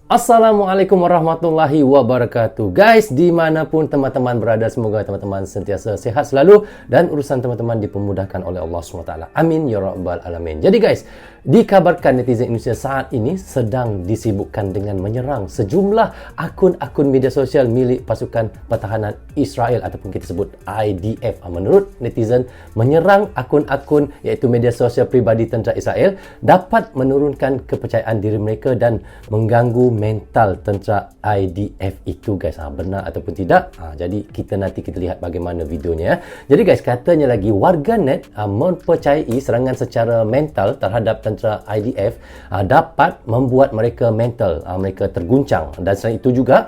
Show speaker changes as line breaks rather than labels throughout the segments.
Assalamualaikum warahmatullahi wabarakatuh. Guys, dimanapun teman-teman berada, semoga teman-teman sentiasa sehat selalu dan urusan teman-teman dipermudahkan oleh Allah SWT. Amin ya rabbal alamin. Jadi guys, dikabarkan netizen Indonesia saat ini sedang disibukkan dengan menyerang sejumlah akun-akun media sosial milik pasukan pertahanan Israel ataupun kita sebut IDF. Menurut netizen, menyerang akun-akun iaitu media sosial pribadi tentera Israel dapat menurunkan kepercayaan diri mereka dan mengganggu mental tentera IDF itu guys. Benar ataupun tidak? Jadi kita lihat bagaimana videonya. Jadi guys, katanya lagi warganet mempercayai serangan secara mental terhadap tentera IDF dapat membuat mereka mereka terguncang, dan selain itu juga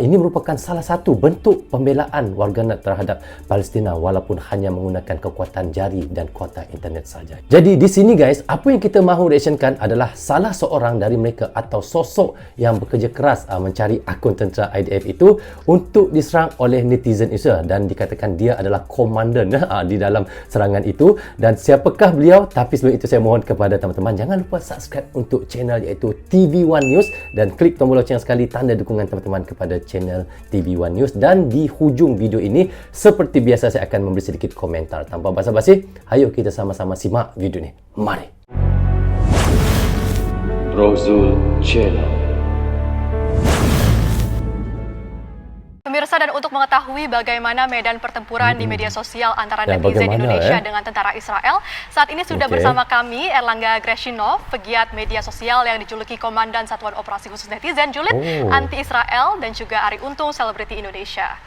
ini merupakan salah satu bentuk pembelaan warganet terhadap Palestin walaupun hanya menggunakan kekuatan jari dan kuota internet saja. Jadi di sini guys, apa yang kita mahu reactionkan adalah salah seorang dari mereka atau sosok yang bekerja keras mencari akun tentera IDF itu untuk diserang oleh netizen Israel, dan dikatakan dia adalah komandan di dalam serangan itu. Dan siapakah beliau? Tapi sebelum itu saya mohon kepada teman-teman jangan lupa subscribe untuk channel iaitu TV1 News dan klik tombol loceng sekali tanda dukungan teman-teman kepada channel TV1 News. Dan di hujung video ini seperti biasa saya akan memberi sedikit komentar. Tanpa basa-basi, ayo kita sama-sama simak video ini. Mari.
Rozul Channel.
Pemirsa, dan untuk mengetahui bagaimana medan pertempuran di media sosial antara
Ya,
netizen
bagaimana,
Indonesia dengan tentara Israel, saat ini sudah bersama kami Erlangga Greshinov, pegiat media sosial yang dijuluki Komandan Satuan Operasi Khusus Netizen Julid Anti Israel, dan juga Ari Untung, selebriti Indonesia.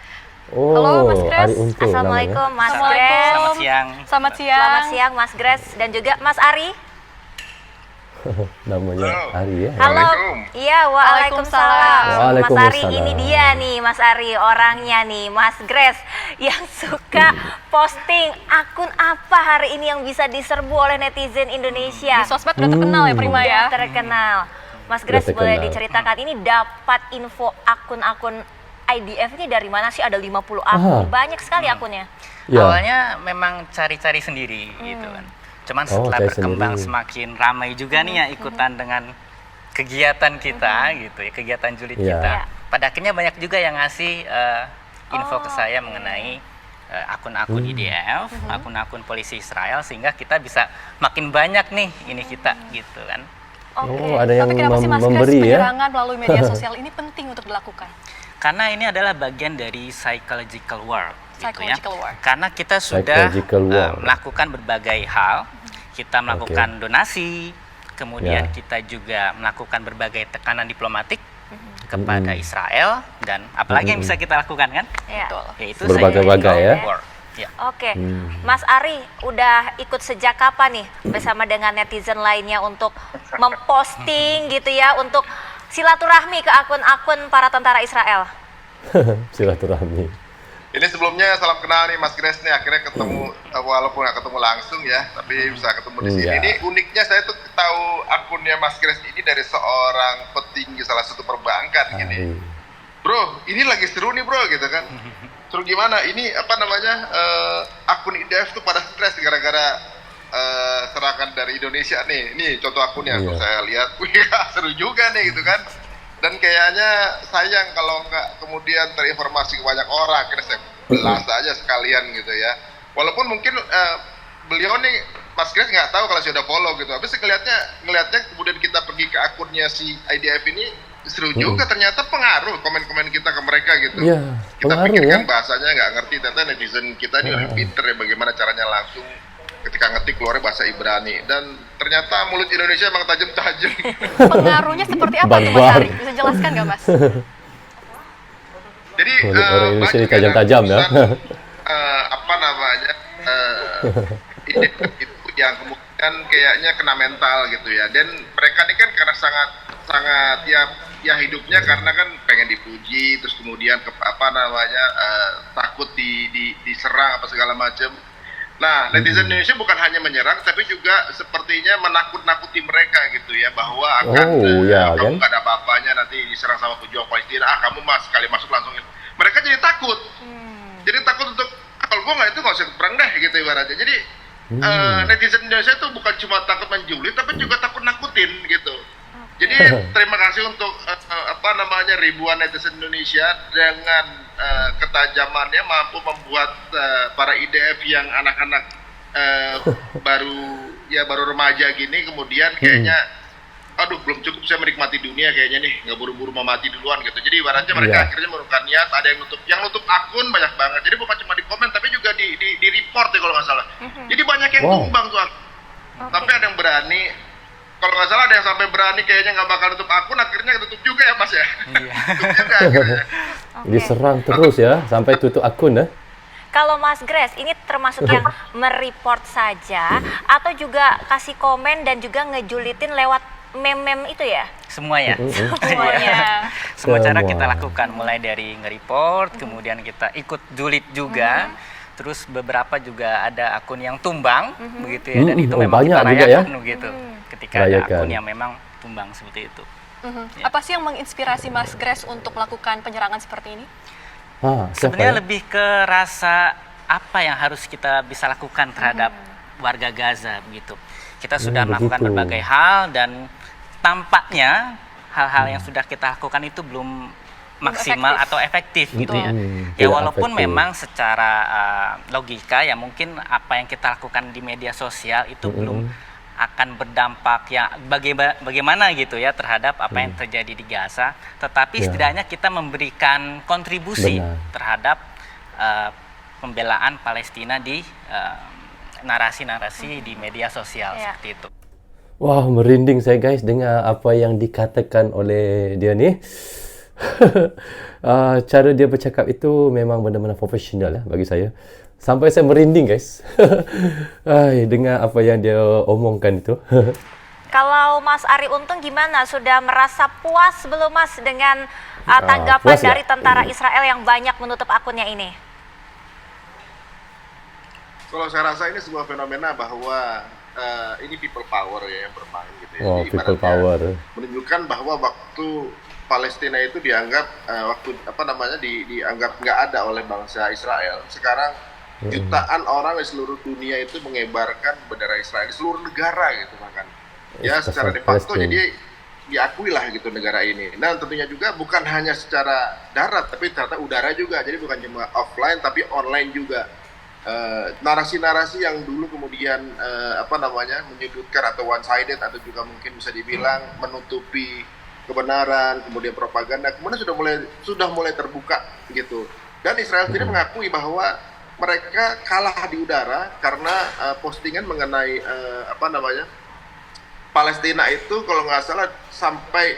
Halo Mas Gres.
Ari Untung
Assalamualaikum
namanya.
Mas Gres.
Selamat siang. Selamat siang.
Selamat siang Mas Gres dan juga Mas Ari.
Namanya Ari ya.
Halo. Iya, waalaikumsalam.
Waalaikumsalam.
Mas Ari, ini dia nih Mas Ari, orangnya nih Mas Gres yang suka posting akun apa hari ini yang bisa diserbu oleh netizen Indonesia.
Di sosmed udah terkenal ya Prima ya.
Udah terkenal. Mas Gres,
Udah
boleh
terkenal.
diceritakan ini dapat info akun-akun IDF ini dari mana sih? Ada 50 akun, banyak sekali akunnya.
Ya.
Awalnya memang cari-cari sendiri gitu kan. Cuman setelah
cari
berkembang
sendiri.
semakin ramai juga nih ya ikutan dengan kegiatan kita gitu ya, kegiatan julid
Iya.
kita. Pada akhirnya banyak juga yang ngasih info ke saya mengenai akun-akun IDF, akun-akun polisi Israel, sehingga kita bisa makin banyak nih ini kita gitu kan.
Oh, ada yang
Tapi kenapa sih Mas Gres
memberi ya?
penyerangan melalui media sosial ini penting untuk dilakukan?
Karena ini adalah bagian dari psychological war gitu ya.
Psychological war.
Karena kita sudah
Psychological war.
melakukan berbagai hal. Kita melakukan donasi, kemudian
Ya.
kita juga melakukan berbagai tekanan diplomatik kepada Israel, dan apalagi yang bisa kita lakukan kan?
Iya.
Betul.
Yaitu
Berbagai-bagai ya.
psychological war. Ya.
Oke, Mas Ari udah ikut sejak kapan nih bersama dengan netizen lainnya untuk memposting gitu ya, untuk silaturahmi ke akun-akun para tentara Israel?
Silaturahmi.
Ini sebelumnya salam kenal nih Mas Gres nih, akhirnya ketemu walaupun nggak ketemu langsung ya, tapi bisa ketemu di sini.
Iya.
Ini uniknya saya tuh tahu akunnya Mas Gres ini dari seorang petinggi salah satu perbankan gini. Bro, ini lagi seru nih bro gitu kan. Seru gimana? Ini apa namanya akun IDF tuh pada stres gara-gara serangan dari Indonesia nih. Nih contoh akunnya tuh saya lihat, wih seru juga nih gitu kan. Dan kayaknya sayang kalau nggak kemudian terinformasi ke banyak orang, kira saya belas aja sekalian gitu ya. Walaupun mungkin beliau nih Mas Gres nggak tahu kalau saya udah follow gitu. Tapi ngelihatnya kemudian kita pergi ke akunnya si IDF ini seru juga, ternyata pengaruh komen-komen kita ke mereka gitu.
Iya,
Kita
pengaruh
pikir kan
ya.
bahasanya nggak ngerti, ternyata netizen kita ini lebih pinter ya bagaimana caranya langsung ketika ngetik keluarnya bahasa Ibrani, dan ternyata mulut Indonesia emang tajam-tajam.
Pengaruhnya seperti apa tuh Mas
Barbar.
Ari? Bisa jelaskan nggak Mas?
Jadi
Orang Indonesia ini
banyak
tajam-tajam ya.
urusan, apa namanya ide itu yang kemudian kayaknya kena mental gitu ya. Dan mereka ini kan karena sangat ya hidupnya karena kan pengen dipuji, terus kemudian takut diserang apa segala macam. Nah, netizen Indonesia bukan hanya menyerang, tapi juga sepertinya menakut-nakuti mereka gitu ya, bahwa akan
ya,
kamu
kan?
nggak ada apa-apanya nanti diserang sama pejuang Palestina, kamu sekali masuk langsung. Mereka jadi takut, jadi takut untuk kalau gue nggak itu nggak usah perang deh gitu ibaratnya. Jadi netizen Indonesia itu bukan cuma takut menjulit, tapi juga takut nakutin gitu. Jadi terima kasih untuk apa namanya ribuan netizen Indonesia dengan ketajamannya mampu membuat para IDF yang anak-anak baru remaja gini kemudian kayaknya aduh belum cukup saya menikmati dunia kayaknya nih, nggak buru-buru mau mati duluan gitu. Jadi ibaratnya mereka akhirnya menurunkan niat, ada yang nutup akun banyak banget. Jadi bukan cuma di komen tapi juga di report ya kalau nggak salah. Jadi banyak yang tumbang tuh. Tapi ada yang berani. Kalau nggak salah ada yang sampai berani kayaknya nggak bakal nutup akun, akhirnya tutup juga ya Mas ya.
Iya.
Tutup juga akhirnya.
Diserang terus ya sampai tutup akun ya.
Kalau Mas Grace, ini termasuk yang mereport saja atau juga kasih komen dan juga ngejulitin lewat meme-meme itu ya?
Semua ya.
Semuanya.
Semua cara
Semua.
kita lakukan, mulai dari nge-report, kemudian kita ikut julid juga. Terus beberapa juga ada akun yang tumbang begitu ya, dan itu memang
banyak
kita
juga ya.
rayakan gitu. Ketika ada
Rayakan.
akun yang memang tumbang seperti itu. Ya.
Apa sih yang menginspirasi Mas Grace untuk melakukan penyerangan seperti ini?
Sebenarnya lebih ke rasa apa yang harus kita bisa lakukan terhadap warga Gaza begitu. Kita sudah melakukan
begitu.
berbagai hal dan tampaknya hal-hal yang sudah kita lakukan itu belum maksimal atau efektif gitu ya. Ya
Tidak
walaupun
efektif.
memang secara logika ya mungkin apa yang kita lakukan di media sosial itu belum akan berdampak ya bagaimana gitu ya terhadap apa yang terjadi di Gaza, tetapi setidaknya kita memberikan kontribusi terhadap pembelaan Palestina di narasi-narasi di media sosial seperti itu.
Wah, merinding saya guys dengar apa yang dikatakan oleh dia nih. Cara dia bercakap itu memang benar-benar profesional ya bagi saya. Sampai saya merinding guys. Dengar apa yang dia omongkan itu.
Kalau Mas Ari Untung gimana? Sudah merasa puas belum Mas dengan tanggapan
puas ya?
dari tentara Israel yang banyak menutup akunnya ini?
Kalau saya rasa ini sebuah fenomena bahwa ini people power ya yang bermain gitu ya.
Oh,
Jadi
people
ibaratnya
power.
menunjukkan bahwa waktu Palestina itu dianggap dianggap nggak ada oleh bangsa Israel. Sekarang jutaan orang di seluruh dunia itu mengibarkan bendera Israel di seluruh negara gitu bahkan. Ya secara de facto jadi diakui lah gitu negara ini. Nah tentunya juga bukan hanya secara darat tapi ternyata udara juga. Jadi bukan cuma offline tapi online juga. Narasi-narasi yang dulu kemudian menyudutkan atau one sided atau juga mungkin bisa dibilang menutupi kebenaran, kemudian propaganda, kemudian sudah mulai terbuka gitu. Dan Israel sendiri mengakui bahwa mereka kalah di udara karena postingan mengenai Palestina itu kalau nggak salah sampai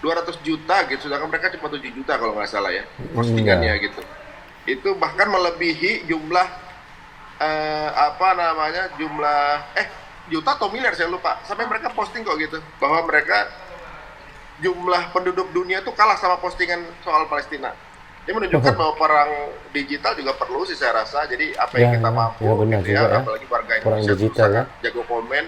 200 juta gitu, sedangkan mereka cuma 7 juta kalau nggak salah ya postingannya gitu. Itu bahkan melebihi jumlah juta atau miliar saya lupa. Sampai mereka posting kok gitu bahwa mereka jumlah penduduk dunia itu kalah sama postingan soal Palestina. Ini menunjukkan bahwa perang digital juga perlu sih saya rasa. Jadi apa yang kita mampu
benar
gitu
juga ya.
apalagi warga
Perang
Indonesia
digital ya.
jago komen.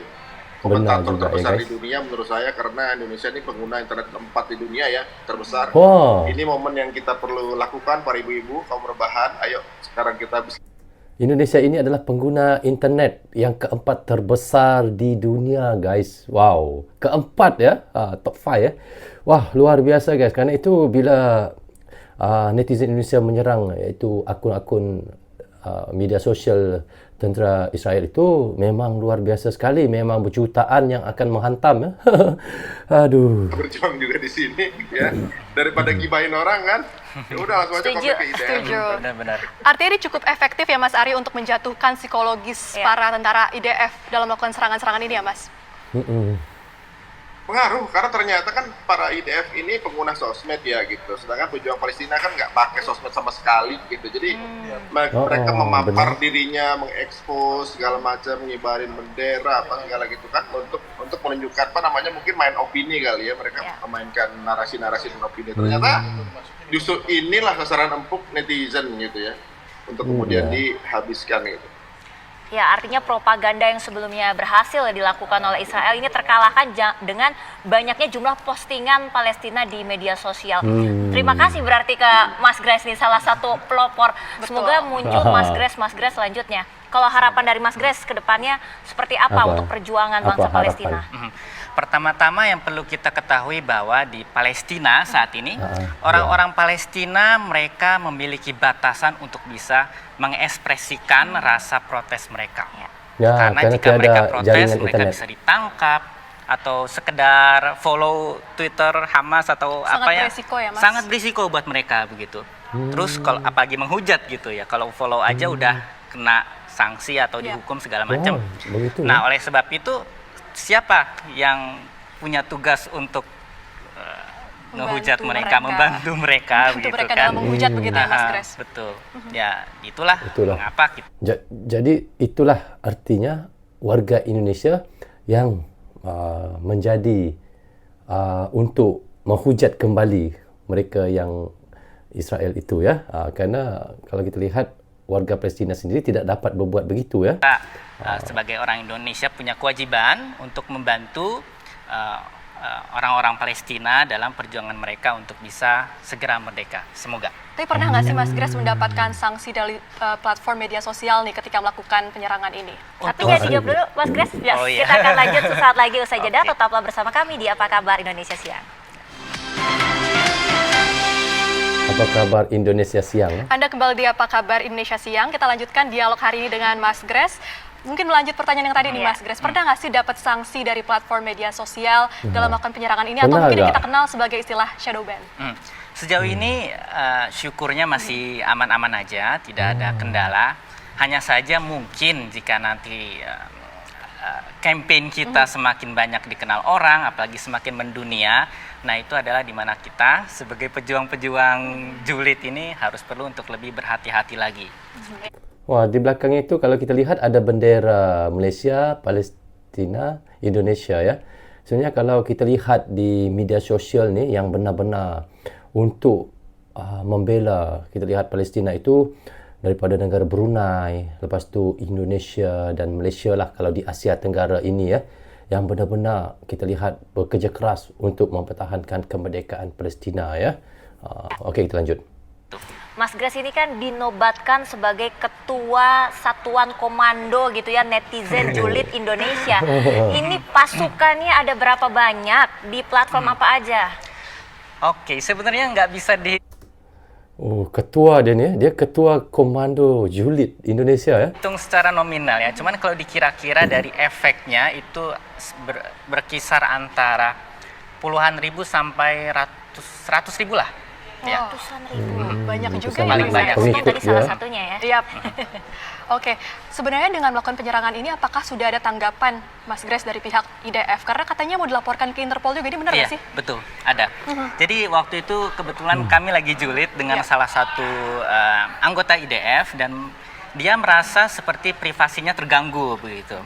Benar
Komentator
juga ya
terbesar
guys.
di dunia menurut saya karena Indonesia ini pengguna internet keempat di dunia ya, terbesar.
Wow.
Ini momen yang kita perlu lakukan para ibu-ibu, kaum rebahan. Ayo sekarang kita bisa
Indonesia ini adalah pengguna internet yang keempat terbesar di dunia guys. Wow, keempat ya, top 5 ya. Wah, luar biasa guys. Karena itu bila netizen Indonesia menyerang iaitu akun-akun media sosial tentera Israel itu memang luar biasa sekali. Memang berjutaan yang akan menghantam ya. Aduh.
berjuang juga di sini ya. Daripada gibahin orang kan. Ya udah langsung aja
Setuju,
komen ke IDF.
Setuju.
Benar-benar.
Artinya ini cukup efektif ya Mas Ari untuk menjatuhkan psikologis para tentara IDF dalam melakukan serangan-serangan ini ya Mas?
Pengaruh karena ternyata kan para IDF ini pengguna sosmed ya gitu. Sedangkan pejuang Palestina kan nggak pakai sosmed sama sekali gitu. Jadi mereka memampar dirinya, mengekspos segala macam, ngibarin bendera apa segala gitu kan untuk menunjukkan mungkin main opini kali ya, mereka memainkan narasi-narasi dan opini. Ternyata justru inilah sasaran empuk netizen gitu ya untuk kemudian dihabiskan gitu.
Ya, artinya propaganda yang sebelumnya berhasil dilakukan oleh Israel ini terkalahkan dengan banyaknya jumlah postingan Palestina di media sosial. Terima kasih berarti ke Mas Grace nih, salah satu pelopor. Semoga muncul Mas Grace selanjutnya. Kalau harapan dari Mas Grace ke depannya seperti apa untuk perjuangan bangsa Palestina?
Pertama-tama yang perlu kita ketahui bahwa di Palestina saat ini orang-orang Palestina mereka memiliki batasan untuk bisa mengekspresikan rasa protes mereka. Karena jika mereka protes mereka bisa ditangkap atau sekedar follow Twitter Hamas atau
Sangat berisiko ya, Mas?
Sangat berisiko buat mereka begitu. Terus kalau apalagi menghujat gitu ya, kalau follow aja udah kena sanksi atau dihukum segala macam. Nah, oleh sebab itu siapa yang punya tugas untuk ngehujat mereka, membantu mereka begitu
mereka
kan?
dalam menghujat begitu ya, Mas Grace?
Betul. Ya, itulah mengapa kita.
Jadi itulah artinya warga Indonesia yang menjadi untuk menghujat kembali mereka yang Israel itu ya, karena kalau kita lihat warga Palestina sendiri tidak dapat berbuat begitu ya.
Kita sebagai orang Indonesia punya kewajiban untuk membantu orang-orang Palestina dalam perjuangan mereka untuk bisa segera merdeka. Semoga.
Tapi pernah nggak sih Mas Grace mendapatkan sanksi dari platform media sosial nih ketika melakukan penyerangan ini?
Tapi ya dijawab dulu Mas Grace. Ya, kita akan lanjut sesaat lagi usai jeda. Tetaplah bersama kami di Apa Kabar Indonesia Siang.
Apa kabar Indonesia Siang?
Anda kembali di Apa Kabar Indonesia Siang. Kita lanjutkan dialog hari ini dengan Mas Grace. Mungkin melanjut pertanyaan yang tadi nih Mas Grace. Pernah nggak sih dapat sanksi dari platform media sosial dalam melakukan penyerangan ini? Atau mungkin kita kenal sebagai istilah shadow ban?
Sejauh ini syukurnya masih aman-aman aja, tidak ada kendala. Hanya saja mungkin jika nanti campaign kita semakin banyak dikenal orang, apalagi semakin mendunia, nah itu adalah di mana kita sebagai pejuang-pejuang julid ini harus perlu untuk lebih berhati-hati lagi.
Wah, di belakangnya itu kalau kita lihat ada bendera Malaysia, Palestina, Indonesia ya. Sebenarnya kalau kita lihat di media sosial ni yang benar-benar untuk membela, kita lihat Palestina itu daripada negara Brunei, lepas tu Indonesia dan Malaysia lah kalau di Asia Tenggara ini ya, yang benar-benar kita lihat bekerja keras untuk mempertahankan kemerdekaan Palestina ya. Okey, kita lanjut.
Mas Grace ini kan dinobatkan sebagai ketua satuan komando gitu ya netizen julid Indonesia. Ini pasukannya ada berapa banyak, di platform apa aja?
Oke, sebenarnya nggak bisa di...
Oh, ketua dia ni, dia ketua komando julid Indonesia ya?
hitung secara nominal ya, cuman kalau dikira-kira dari efeknya itu berkisar antara puluhan ribu sampai ratus ribu lah. Ya.
Ratusan ribu.
Banyak juga
paling banyak.
Ini tadi salah satunya ya.
Iya. Oke, sebenarnya dengan melakukan penyerangan ini apakah sudah ada tanggapan Mas Grace dari pihak IDF? Karena katanya mau dilaporkan ke Interpol juga, ini benar nggak
Iya,
sih?
betul, ada. Jadi waktu itu kebetulan kami lagi julid dengan salah satu anggota IDF dan dia merasa seperti privasinya terganggu begitu.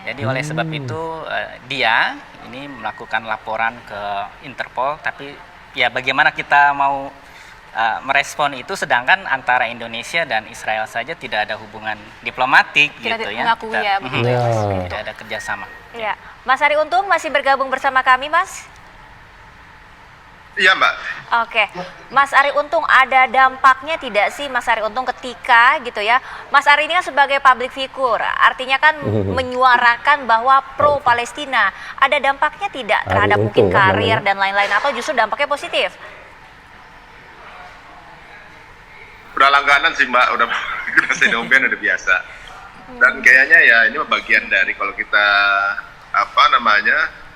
Jadi oleh sebab itu dia ini melakukan laporan ke Interpol, tapi ya bagaimana kita mau merespon itu, sedangkan antara Indonesia dan Israel saja tidak ada hubungan diplomatik
Kita
gitu ya.
mengakui ya, begitu.
Tidak ada kerjasama.
Ya, Mas Ari Untung masih bergabung bersama kami, Mas.
Iya, Mbak.
Oke, Mas Ari Untung, ada dampaknya tidak sih Mas Ari Untung ketika gitu ya, Mas Ari ini kan sebagai public figure, artinya kan menyuarakan bahwa pro Palestina, ada dampaknya tidak terhadap mungkin karir dan lain-lain, atau justru dampaknya positif?
Udah langganan sih Mbak, udah sedemikian udah biasa. Dan kayaknya ya ini bagian dari kalau kita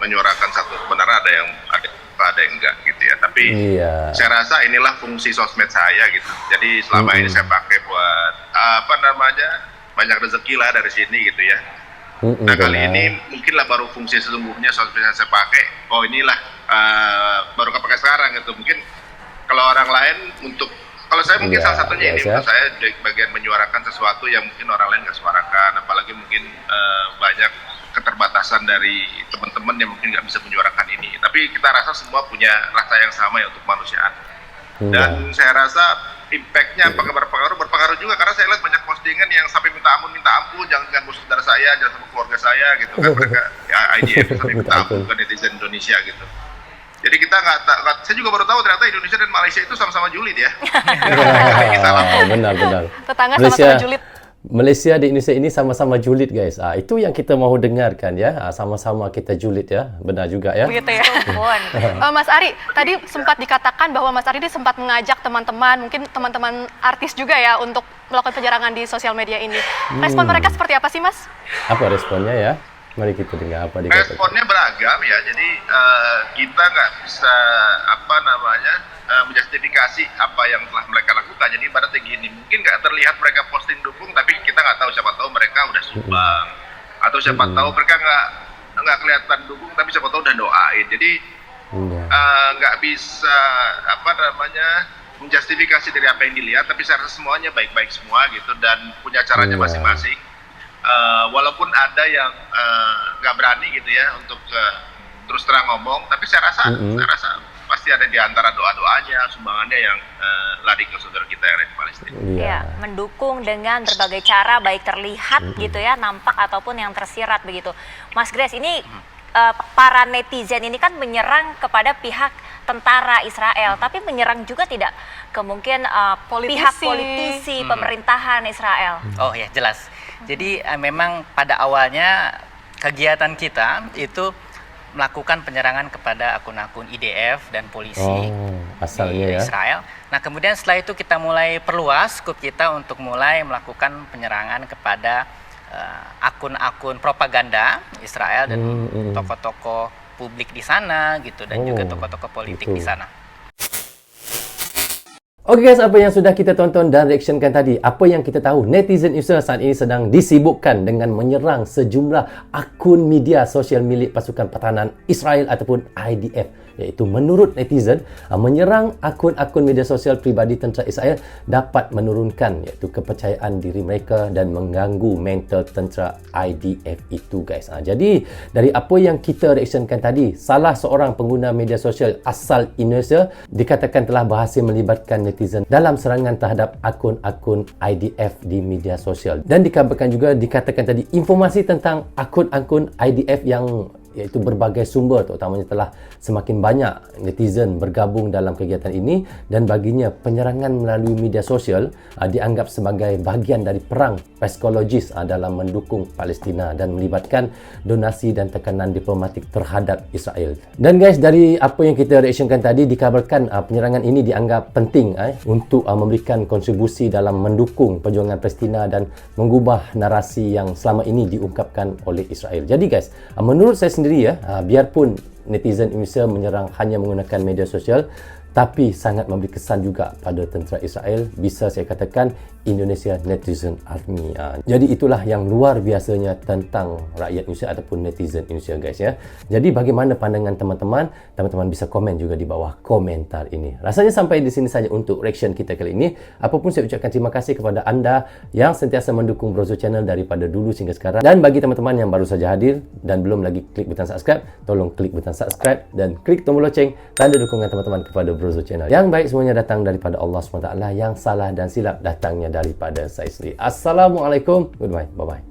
menyuarakan satu kebenaran, ada yang enggak gitu ya. Tapi saya rasa inilah fungsi sosmed saya gitu. Jadi selama ini saya pakai buat banyak rezeki lah dari sini gitu ya. Nah kali ini mungkinlah baru fungsi sesungguhnya sosmed yang saya pakai. Oh inilah baru kepake sekarang gitu. Mungkin kalau orang lain kalau saya mungkin salah satunya ini menurut saya bagian menyuarakan sesuatu yang mungkin orang lain nggak suarakan, apalagi mungkin banyak keterbatasan dari teman-teman yang mungkin nggak bisa menyuarakan ini. Tapi kita rasa semua punya rasa yang sama ya untuk kemanusiaan. Dan saya rasa impact-nya berpengaruh juga, karena saya lihat banyak postingan yang sampai minta ampun, jangan ganggu saudara saya, jangan sama keluarga saya gitu kan, mereka ya IDF sampai minta ampun ke netizen Indonesia gitu. Jadi kita saya juga baru tahu ternyata Indonesia dan Malaysia itu sama-sama julid ya.
Benar.
Tetangga sama-sama julid.
Malaysia dan Indonesia ini sama-sama julid guys. Itu yang kita mahu dengarkan ya. Sama-sama kita julid ya. Benar juga ya.
Begitu ya. Mas Ari, tadi sempat dikatakan bahwa Mas Ari ini sempat mengajak teman-teman, mungkin teman-teman artis juga ya untuk melakukan penyerangan di sosial media ini. Respon mereka seperti apa sih Mas?
Apa responnya ya? Mari kita dengar apa dikatakan.
Responnya beragam ya, jadi kita nggak bisa menjustifikasi apa yang telah mereka lakukan. Jadi ibaratnya gini, mungkin nggak terlihat mereka posting dukung, tapi kita nggak tahu, siapa tahu mereka udah sumbang, atau siapa tahu mereka nggak kelihatan dukung, tapi siapa tahu udah doain. Jadi nggak bisa menjustifikasi dari apa yang dilihat, tapi saya rasa semuanya baik-baik semua gitu dan punya caranya masing-masing. Walaupun ada yang nggak berani gitu ya untuk terus terang ngomong, tapi saya rasa pasti ada di antara doa-doanya, sumbangannya yang lari ke saudara kita yang ada di Palestina.
Ya, mendukung dengan berbagai cara, baik terlihat gitu ya, nampak ataupun yang tersirat begitu. Mas Grace, ini para netizen ini kan menyerang kepada pihak tentara Israel, tapi menyerang juga tidak kemungkinan pihak politisi pemerintahan Israel?
Oh ya, jelas. Jadi memang pada awalnya kegiatan kita itu melakukan penyerangan kepada akun-akun IDF dan polisi di Israel. Nah, kemudian setelah itu kita mulai perluas skop kita untuk mulai melakukan penyerangan kepada akun-akun propaganda Israel dan tokoh-tokoh publik di sana gitu, dan juga tokoh-tokoh politik di sana.
Oke guys, apa yang sudah kita tonton dan reactionkan tadi, apa yang kita tahu, netizen Israel saat ini sedang disibukkan dengan menyerang sejumlah akun media sosial milik pasukan pertahanan Israel ataupun IDF. Iaitu menurut netizen, menyerang akun-akun media sosial pribadi tentera Israel dapat menurunkan iaitu kepercayaan diri mereka dan mengganggu mental tentera IDF itu guys. Jadi dari apa yang kita reactionkan tadi, salah seorang pengguna media sosial asal Indonesia dikatakan telah berhasil melibatkan netizen dalam serangan terhadap akun-akun IDF di media sosial. Dan dikabarkan juga, dikatakan tadi, informasi tentang akun-akun IDF yang iaitu berbagai sumber terutamanya telah semakin banyak netizen bergabung dalam kegiatan ini, dan baginya penyerangan melalui media sosial dianggap sebagai bahagian dari perang psikologis dalam mendukung Palestina dan melibatkan donasi dan tekanan diplomatik terhadap Israel. Dan guys, dari apa yang kita reactionkan tadi, dikabarkan penyerangan ini dianggap penting untuk memberikan kontribusi dalam mendukung perjuangan Palestina dan mengubah narasi yang selama ini diungkapkan oleh Israel. Jadi guys, menurut saya sendiri ya, biarpun netizen Indonesia menyerang hanya menggunakan media sosial, tapi sangat memberi kesan juga pada tentera Israel. Bisa saya katakan Indonesia Netizen Army. Jadi itulah yang luar biasanya tentang rakyat Indonesia ataupun netizen Indonesia guys ya. Jadi bagaimana pandangan teman-teman? Teman-teman bisa komen juga di bawah komentar ini. Rasanya sampai di sini saja untuk reaction kita kali ini. Apapun, saya ucapkan terima kasih kepada anda yang sentiasa mendukung Brozo Channel daripada dulu hingga sekarang. Dan bagi teman-teman yang baru saja hadir dan belum lagi klik butang subscribe, tolong klik butang subscribe dan klik tombol loceng, tanda dukungan teman-teman kepada Brozo Channel. Yang baik semuanya datang daripada Allah SWT, yang salah dan silap datangnya daripada saya sendiri. Assalamualaikum. Goodbye. Bye-bye.